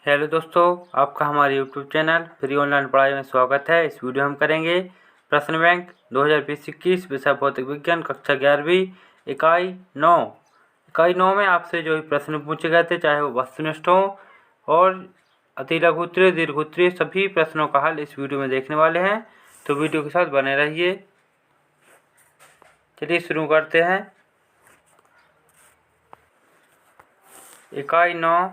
Hello दोस्तों, आपका हमारे यूट्यूब चैनल फ्री ऑनलाइन पढ़ाई में स्वागत है। इस वीडियो हम करेंगे प्रश्न बैंक 2020-21 विषय भौतिक विज्ञान कक्षा 11वीं इकाई 9 में आपसे जो प्रश्न पूछे गए थे, चाहे वो वस्तुनिष्ठ हो और अति लघु उत्तरीय दीर्घ उत्तरीय, सभी प्रश्नों का हल इस वीडियो में देखने वाले हैं। तो वीडियो के साथ बने रहिए। चलिए शुरू करते हैं। इकाई 9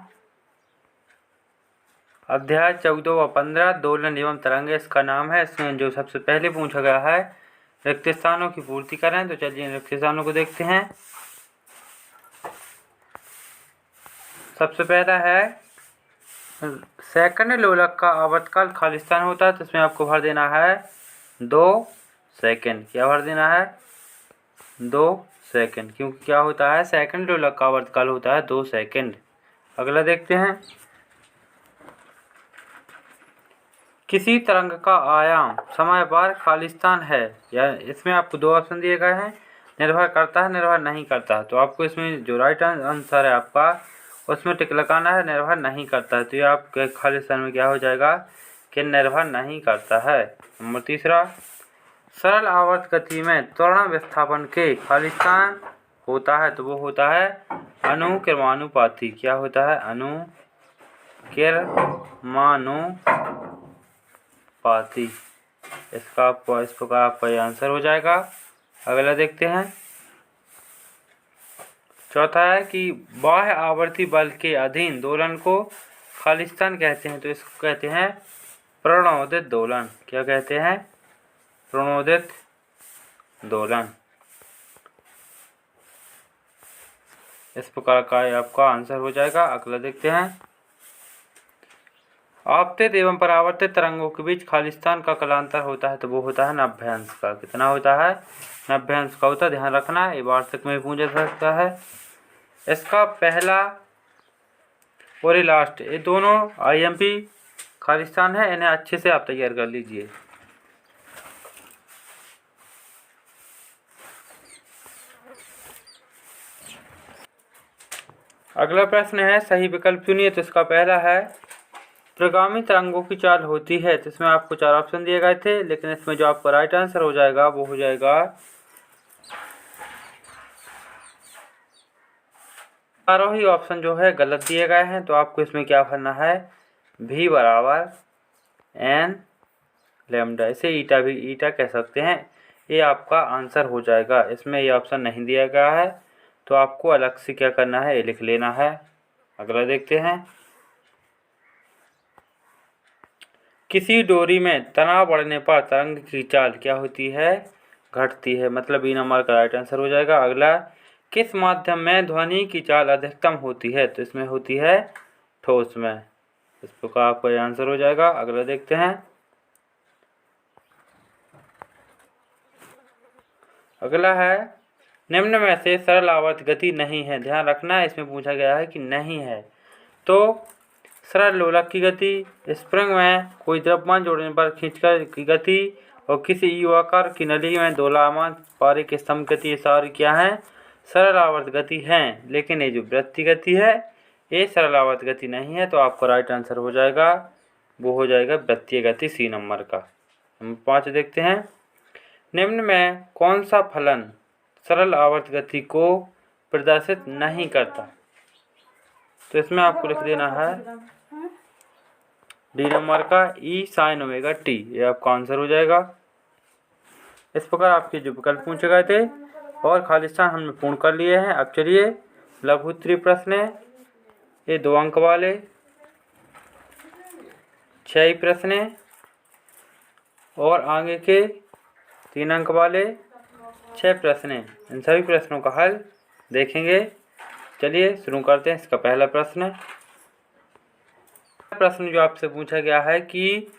अध्याय 14 व 15 दोलन एवं तरंग इसका नाम है। इसमें जो सबसे पहले पूछा गया है रिक्त स्थानों की पूर्ति करें। तो चलिए रिक्त स्थानों को देखते हैं। सबसे पहला है सेकंड लोलक का आवर्तकाल खाली स्थान होता है, तो इसमें आपको भर देना है 2 सेकंड। क्या भर देना है? 2 सेकंड, क्योंकि क्या होता है सेकंड लोलक का आवर्तकाल होता है 2 सेकंड। अगला देखते हैं। किसी तरंग का आयाम समय बार खाली स्थान है, या इसमें आपको 2 ऑप्शन दिए गए हैं, निर्भर करता है निर्भर नहीं करता। तो आपको इसमें जो राइट आंसर है आपका, उसमें टिक लगाना है निर्भर नहीं करता है। तो ये आपके खाली स्थान में क्या हो जाएगा कि निर्भर नहीं करता है। नंबर तीसरा, सरल आवर्त गति में त्वरण विस्थापन के खाली स्थान होता है, तो वो होता है अनुक्रमानुपाती। क्या होता है? अनुक्रमानुपाती। इसका आपको इस प्रकार आपका ये आंसर हो जाएगा। अगला देखते हैं। चौथा है कि बाह्य आवर्ती बल के अधीन दोलन को खाली स्थान कहते हैं, तो इसको कहते हैं प्रणोदित दोलन। क्या कहते हैं? प्रणोदित दोलन। इस प्रकार का आपका आंसर हो जाएगा। अगला देखते हैं। आपतित एवं परावर्तित तरंगों के बीच खाली स्थान का कालांतर होता है, तो वो होता है नभ्यांश का। कितना होता है? नभ्यांश का होता है। ध्यान रखना है, ये वार्षिक में पूछा जा सकता है। इसका पहला और ये लास्ट, ये दोनों आईएमपी खाली स्थान है। इन्हें अच्छे से आप तैयार कर लीजिए। अगला प्रश्न है सही विकल्प चुनिए। तो इसका पहला है प्रगामी तरंगों की चाल होती है, तो इसमें आपको 4 ऑप्शन दिए गए थे, लेकिन इसमें जो आपका राइट आंसर हो जाएगा वो हो जाएगा चारों ही ऑप्शन जो है गलत दिए गए हैं। तो आपको इसमें क्या भरना है? v बराबर n लैम्डा। इसे ईटा भी ईटा कह सकते हैं। ये आपका आंसर हो जाएगा। इसमें ये ऑप्शन नहीं दिया गया है, तो आपको अलग से क्या करना है, ये लिख लेना है। अगला देखते हैं। किसी डोरी में तनाव बढ़ने पर तरंग की चाल क्या होती है? घटती है। मतलब बी नंबर का राइट आंसर हो जाएगा। अगला, किस माध्यम में ध्वनि की चाल अधिकतम होती है? तो इसमें होती है ठोस में। इस प्रकार आपका आंसर हो जाएगा। अगला देखते हैं। अगला है निम्न में से सरल आवर्त गति नहीं है। ध्यान रखना है, इसमें पूछा गया है कि नहीं है। तो सरल लोलक की गति, स्प्रिंग में कोई द्रव्यमान जोड़ने पर खींचकर की गति, और किसी युवाकार की नली में दोलायमान पारिक स्तंभ गति, ये सारी क्या है? सरल आवर्त गति हैं। लेकिन ये जो वृत्तीय गति है ये सरल आवर्त गति नहीं है। तो आपका राइट आंसर हो जाएगा, वो हो जाएगा वृत्तीय गति, सी नंबर का। नंबर 5 देखते हैं। निम्न में कौन सा फलन सरल आवर्त गति को प्रदर्शित नहीं करता? तो इसमें आपको लिख देना है डी नंबर का ई साइन ओमेगा टी। ये आपका आंसर हो जाएगा। इस प्रकार आपके जो विकल्प पूछे गए थे और खाली स्थान हमने पूर्ण कर लिए हैं। अब चलिए लघु उत्तरीय प्रश्न है, ये 2 अंक वाले 6 प्रश्न है, और आगे के 3 अंक वाले 6 प्रश्न हैं। इन सभी प्रश्नों का हल देखेंगे। चलिए शुरू करते हैं। इसका पहला प्रश्न जो आपसे पूछा गया है कि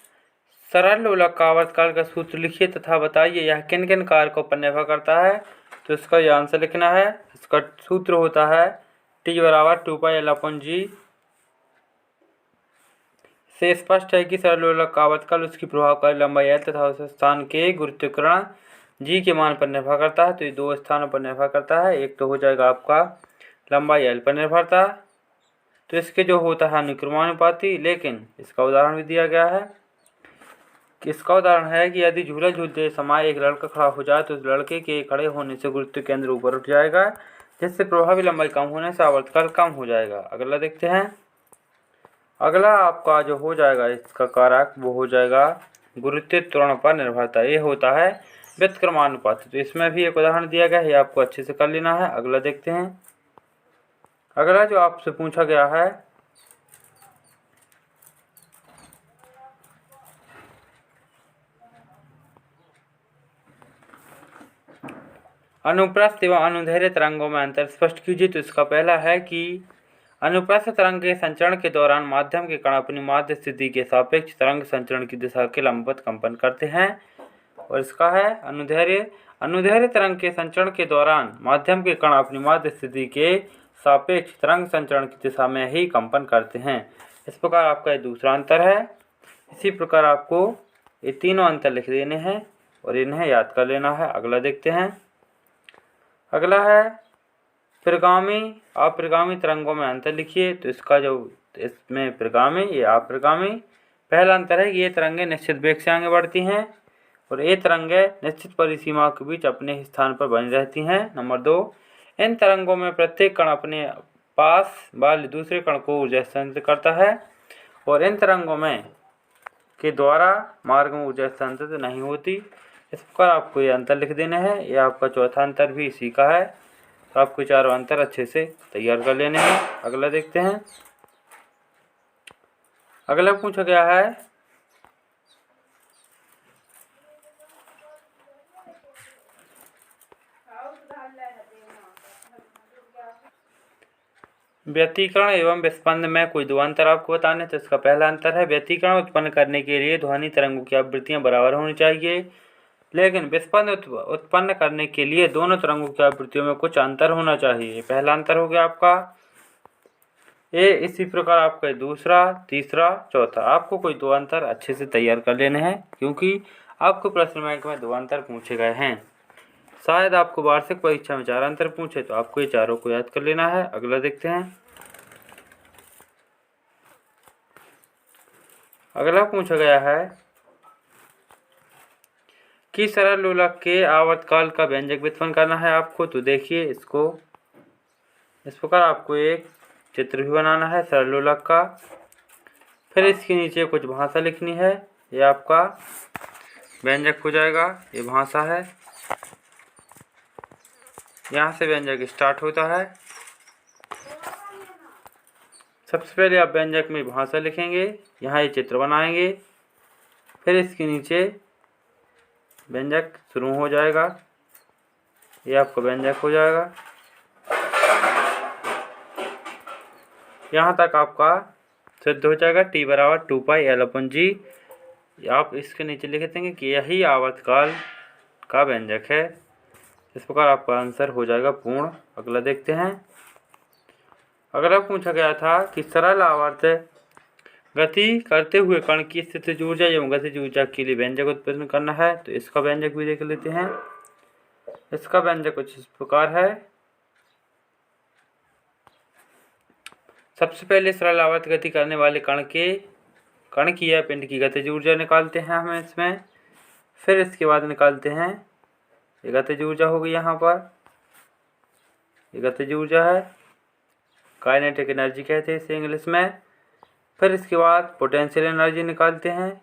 सरल लोलक का आवर्तकाल का सूत्र लिखिए तथा बताइए यह किन किन कारकों पर निर्भर करता है। तो इसका यह आंसर लिखना है। इसका सूत्र होता है T बराबर 2πL/G। से स्पष्ट है कि सरल लोलक का आवर्तकाल उसकी प्रभावकारी लंबाई L तथा उस स्थान के गुरुत्वाकर्षण G के मान पर निर्भर करता है। तो ये 2 स्थानों पर निर्भर करता है। एक तो हो जाएगा आपका लंबाई L पर निर्भरता, तो इसके जो होता है अनुक्रमानुपाती, लेकिन इसका उदाहरण भी दिया गया है कि इसका उदाहरण है कि यदि झूला झूलते समय एक लड़का खड़ा हो जाए तो उस लड़के के खड़े होने से गुरुत्व केंद्र ऊपर उठ जाएगा, जिससे प्रभावी लंबाई कम होने से आवर्तकाल कम हो जाएगा। अगला देखते हैं। अगला आपका जो हो जाएगा इसका कारक वो हो जाएगा गुरुत्वीय त्वरण पर निर्भरता। ये होता है व्युत्क्रमानुपाती। तो इसमें भी एक उदाहरण दिया गया है, ये आपको अच्छे से कर लेना है। अगला देखते हैं। अगला जो आपसे पूछा गया है अनुप्रस्थ एवं अनुदैर्ध्य तरंगों में अंतर स्पष्ट कीजिए। तो इसका पहला है कि अनुप्रस्थ तरंग के संचरण के दौरान माध्यम के कण अपनी माध्य स्थिति के सापेक्ष तरंग संचरण की दिशा के लंबवत कंपन करते हैं। और इसका है अनुदैर्ध्य तरंग के संचरण के दौरान माध्यम के कण अपनी माध्य स्थिति के सापेक्ष तरंग संचरण की दिशा में ही कंपन करते हैं। इस प्रकार आपका ये दूसरा अंतर है। इसी प्रकार आपको ये तीनों अंतर लिख देने हैं और इन्हें याद कर लेना है। अगला देखते हैं। अगला है प्रगामी अप्रगामी तरंगों में अंतर लिखिए। तो इसका जो इसमें प्रगामी ये अप्रगामी, पहला अंतर है कि ये तरंगें निश्चित वेग से आगे बढ़ती हैं और ये तरंगें निश्चित परिसीमा के बीच अपने स्थान पर बनी रहती हैं। नंबर 2, इन तरंगों में प्रत्येक कण अपने पास वाले दूसरे कण को ऊर्जा स्थानांतरित करता है और इन तरंगों में के द्वारा मार्ग में ऊर्जा स्थानांतरित नहीं होती। इस प्रकार आपको ये अंतर लिख देने हैं। ये आपका चौथा अंतर भी इसी का है। तो आपको चारों अंतर अच्छे से तैयार कर लेने हैं। अगला देखते हैं। अगला पूछा गया है व्यतिकरण एवं विस्पंद में कोई दो अंतर आपको बताने। तो इसका पहला अंतर है व्यतिकरण उत्पन्न करने के लिए ध्वनि तरंगों की आवृत्तियां बराबर होनी चाहिए, लेकिन विस्पंद उत्पन्न करने के लिए दोनों तरंगों की आवृत्तियों में कुछ अंतर होना चाहिए। पहला अंतर हो गया आपका ये। इसी प्रकार आपका दूसरा, तीसरा, चौथा, आपको कोई दो अंतर अच्छे से तैयार कर लेने हैं, क्योंकि आपको प्रश्न बैंक में दो अंतर पूछे गए हैं। शायद आपको वार्षिक परीक्षा में 4 अंतर पूछे, तो आपको ये चारों को याद कर लेना है। अगला देखते हैं। अगला पूछा गया है कि सरल लोलक के आवर्तकाल का व्यंजक व्युत्पन्न करना है आपको। तो देखिए इसको इस प्रकार आपको एक चित्र भी बनाना है सरल लोलक का। फिर इसके नीचे कुछ भाषा लिखनी है। ये आपका व्यंजक हो जाएगा। ये भाषा है, यहाँ से व्यंजक स्टार्ट होता है। सबसे पहले आप व्यंजक में भाषा लिखेंगे, यहाँ ये चित्र बनाएंगे, फिर इसके नीचे व्यंजक शुरू हो जाएगा। ये आपका व्यंजक हो जाएगा। यहाँ तक आपका सिद्ध हो जाएगा T बराबर 2πL/G। आप इसके नीचे लिख देंगे कि यही आवर्तकाल का व्यंजक है। इस प्रकार आपका आंसर हो जाएगा पूर्ण। अगला देखते हैं। अगला पूछा गया था कि सरल आवर्त गति करते हुए कण की स्थितिज ऊर्जा एवं गतिज ऊर्जा के लिए व्यंजक उत्पन्न करना है। तो इसका व्यंजक भी देख लेते हैं। इसका व्यंजक कुछ इस प्रकार है। सबसे पहले सरल आवर्त गति करने वाले कण की या पिंड की गतिज ऊर्जा निकालते हैं हम इसमें। फिर इसके बाद निकालते हैं ये गतिज ऊर्जा होगी, यहाँ पर ये गतिज ऊर्जा है, काइनेटिक एनर्जी कहते हैं इसे इंग्लिश में। फिर इसके बाद पोटेंशियल एनर्जी निकालते हैं,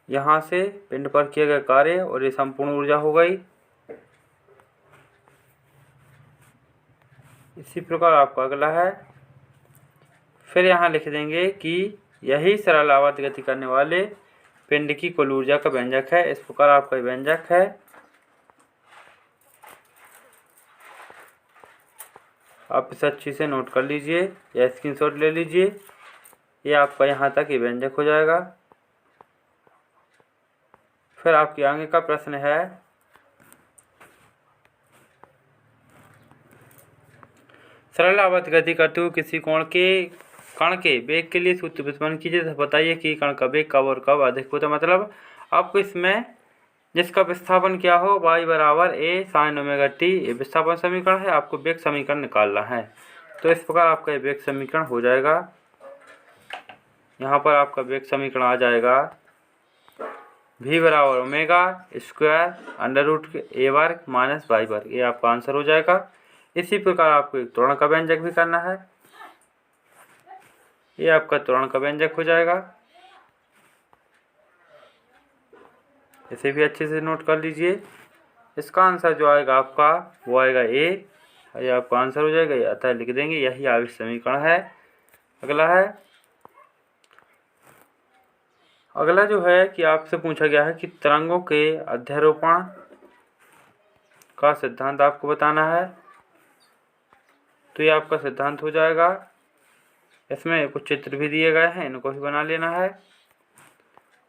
यहाँ से पिंड पर किया गया कार्य, और ये संपूर्ण ऊर्जा हो गई। इसी प्रकार आपका अगला है। फिर यहाँ लिख देंगे कि यही सरल आवर्त गति करने वाले पिंड की कुल ऊर्जा का व्यंजक है। इस प्रकार आपका व्यंजक है। आप इसे अच्छी से नोट कर लीजिए या स्क्रीनशॉट ले लीजिए। ये आपका यहाँ तक ये व्यंजक हो जाएगा। फिर आपके आगे का प्रश्न है सरल आवर्त गति करते हुए किसी कण के वेग के लिए सूत्र व्युत्पन्न कीजिए। तो बताइए कि कण का वेग कब और कब अधिक होता है। मतलब आपको इसमें जिसका विस्थापन क्या हो, y बराबर a sin ओमेगा t। ये विस्थापन समीकरण है, आपको वेग समीकरण निकालना है। तो इस प्रकार आपका ये वेग समीकरण हो जाएगा। यहाँ पर आपका वेग समीकरण आ जाएगा v बराबर omega square under root a वर्ग माइनस y वर्ग। ये आपका आंसर हो जाएगा। इसी प्रकार आपको एक त्वरण का व्यंजक भी करना है। ये आपका त्वरण का व्यंजक हो जाएगा। इसे भी अच्छे से नोट कर लीजिए। इसका आंसर जो आएगा आपका वो आएगा a। ये आपका आंसर हो जाएगा। ये अतः लिख देंगे, यही आवेश समीकरण है। अगला जो है कि आपसे पूछा गया है कि तरंगों के अध्यारोपण का सिद्धांत आपको बताना है। तो ये आपका सिद्धांत हो जाएगा। इसमें कुछ चित्र भी दिए गए हैं, इनको भी बना लेना है।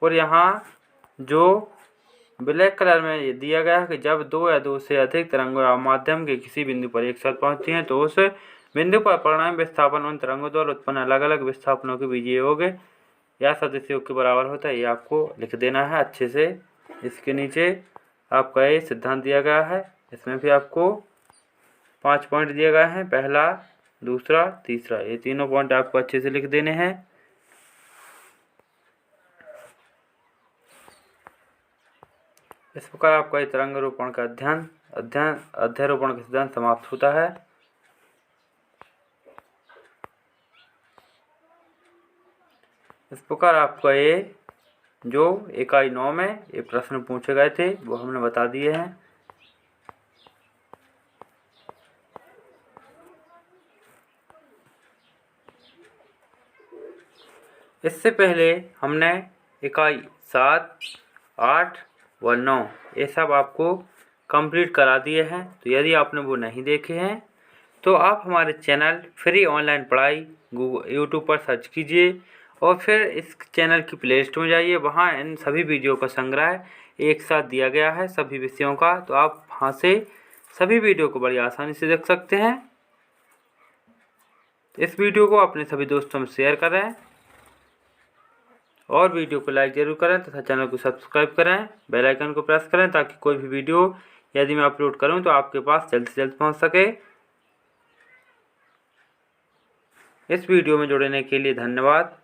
और यहाँ जो ब्लैक कलर में ये दिया गया है कि जब दो या दो से अधिक तरंगों या माध्यम के किसी बिंदु पर एक साथ पहुँचती हैं तो उस बिंदु पर परिणामी विस्थापन उन तरंगों द्वारा उत्पन्न अलग अलग विस्थापनों के बीजीय योग या सदिश योग के बराबर होता है। ये आपको लिख देना है अच्छे से। इसके नीचे आपका ये सिद्धांत दिया गया है। इसमें भी आपको 5 पॉइंट दिए गए हैं, पहला, दूसरा, तीसरा। ये तीनों पॉइंट आपको अच्छे से लिख देने हैं। इस प्रकार आपका ये तरंगारोपण का अध्यारोपण का सिद्धांत समाप्त होता है। इस प्रकार आपका ये जो इकाई 9 में ये प्रश्न पूछे गए थे वो हमने बता दिए हैं। इससे पहले हमने इकाई 7, 8 व 9 ये सब आपको कंप्लीट करा दिए हैं। तो यदि आपने वो नहीं देखे हैं तो आप हमारे चैनल फ्री ऑनलाइन पढ़ाई यूट्यूब पर सर्च कीजिए और फिर इस चैनल की प्लेलिस्ट में जाइए। वहाँ इन सभी वीडियो का संग्रह एक साथ दिया गया है सभी विषयों का। तो आप वहाँ से सभी वीडियो को बड़ी आसानी से देख सकते हैं। इस वीडियो को अपने सभी दोस्तों में शेयर करें और वीडियो को लाइक जरूर करें तथा चैनल को सब्सक्राइब करें, बेल आइकन को प्रेस करें ताकि कोई भी वीडियो यदि मैं अपलोड करूं तो आपके पास जल्द से जल्द पहुंच सके। इस वीडियो में जुड़ने के लिए धन्यवाद।